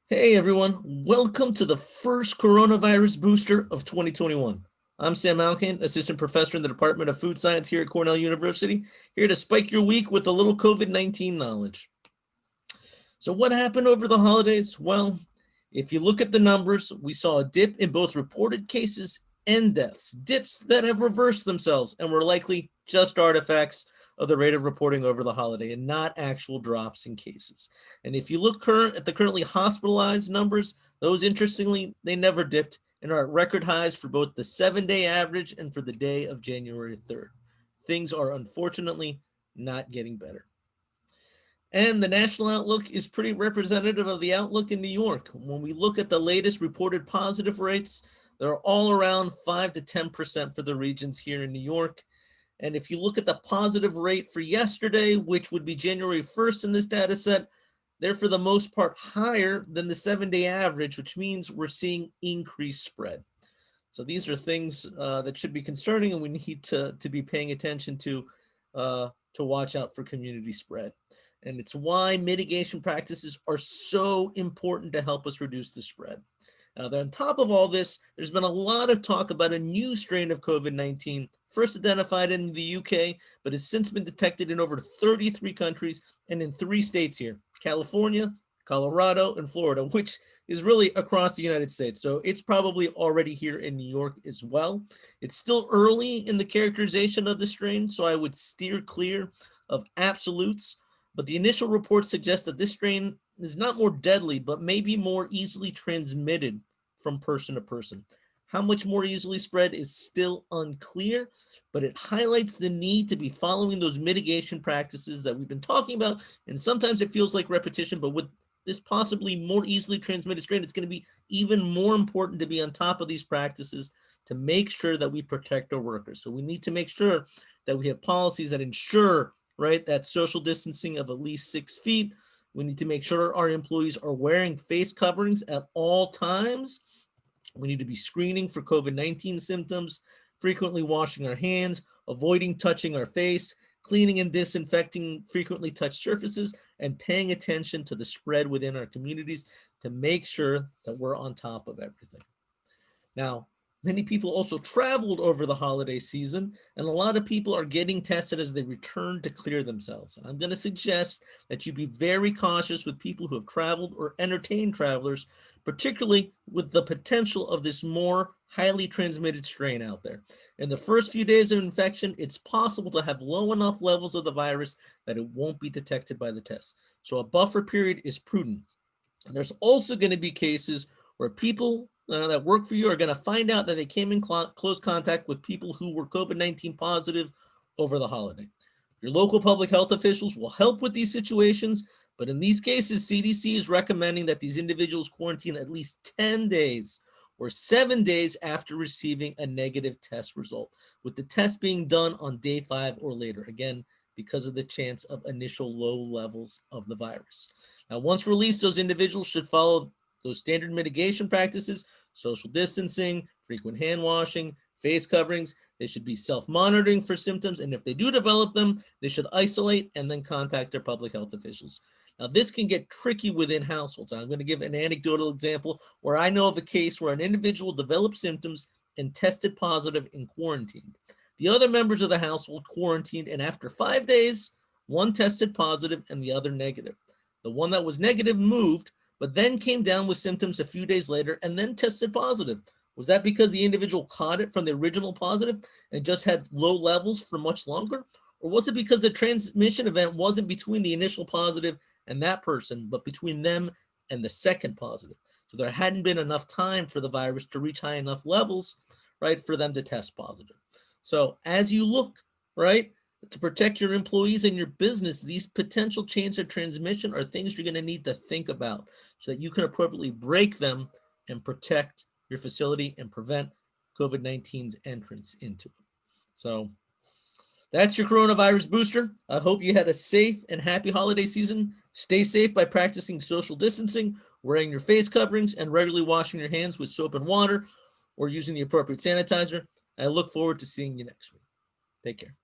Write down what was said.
Hey everyone, welcome to the first coronavirus booster of 2021. I'm Sam Alcaine, assistant professor in the Department of Food Science here at Cornell University, here to spike your week with a little COVID-19 knowledge. So what happened over the holidays? Well, if you look at the numbers, we saw a dip in both reported cases and deaths, dips that have reversed themselves and were likely just artifacts of the rate of reporting over the holiday and not actual drops in cases. And if you look at the currently hospitalized numbers, those interestingly, they never dipped and are at record highs for both the 7-day average and for the day of January 3rd. Things are unfortunately not getting better. And the national outlook is pretty representative of the outlook in New York. When we look at the latest reported positive rates, they're all around 5 to 10% for the regions here in New York. And if you look at the positive rate for yesterday, which would be January 1st in this data set, they're for the most part higher than the 7-day average, which means we're seeing increased spread. So these are things that should be concerning, and we need to be paying attention to watch out for community spread. And it's why mitigation practices are so important to help us reduce the spread. Now, on top of all this, there's been a lot of talk about a new strain of COVID-19, first identified in the UK, but has since been detected in over 33 countries and in 3 states here, California, Colorado, and Florida, which is really across the United States. So it's probably already here in New York as well. It's still early in the characterization of the strain, so I would steer clear of absolutes. But the initial reports suggest that this strain is not more deadly, but maybe more easily transmitted from person to person. How much more easily spread is still unclear, but it highlights the need to be following those mitigation practices that we've been talking about. And sometimes it feels like repetition, but with this possibly more easily transmitted strain, it's going to be even more important to be on top of these practices to make sure that we protect our workers. So we need to make sure that we have policies that ensure, right, that social distancing of at least 6 feet. We need to make sure our employees are wearing face coverings at all times. We need to be screening for COVID-19 symptoms, frequently washing our hands, avoiding touching our face, cleaning and disinfecting frequently touched surfaces, and paying attention to the spread within our communities to make sure that we're on top of everything. Now, many people also traveled over the holiday season, and a lot of people are getting tested as they return to clear themselves. I'm going to suggest that you be very cautious with people who have traveled or entertained travelers, particularly with the potential of this more highly transmitted strain out there. In the first few days of infection, it's possible to have low enough levels of the virus that it won't be detected by the test. So a buffer period is prudent. And there's also going to be cases where people that work for you are going to find out that they came in close contact with people who were COVID-19 positive over the holiday. Your local public health officials will help with these situations, but in these cases, CDC is recommending that these individuals quarantine at least 10 days or 7 days after receiving a negative test result, with the test being done on day 5 or later, again, because of the chance of initial low levels of the virus. Now, once released, those individuals should follow those standard mitigation practices, social distancing, frequent hand washing, face coverings. They should be self-monitoring for symptoms, and if they do develop them, they should isolate and then contact their public health officials. Now, this can get tricky within households. I'm going to give an anecdotal example where I know of a case where an individual developed symptoms and tested positive in quarantine. The other members of the household quarantined, and after 5 days, one tested positive and the other negative. The one that was negative moved, but then came down with symptoms a few days later and then tested positive. Was that because the individual caught it from the original positive and just had low levels for much longer? Or was it because the transmission event wasn't between the initial positive and that person, but between them and the second positive? So there hadn't been enough time for the virus to reach high enough levels, right, for them to test positive. So as you look, right, to protect your employees and your business, these potential chains of transmission are things you're going to need to think about so that you can appropriately break them and protect your facility and prevent COVID-19's entrance into it. So that's your coronavirus booster. I hope you had a safe and happy holiday season. Stay safe by practicing social distancing, wearing your face coverings, and regularly washing your hands with soap and water or using the appropriate sanitizer. I look forward to seeing you next week. Take care.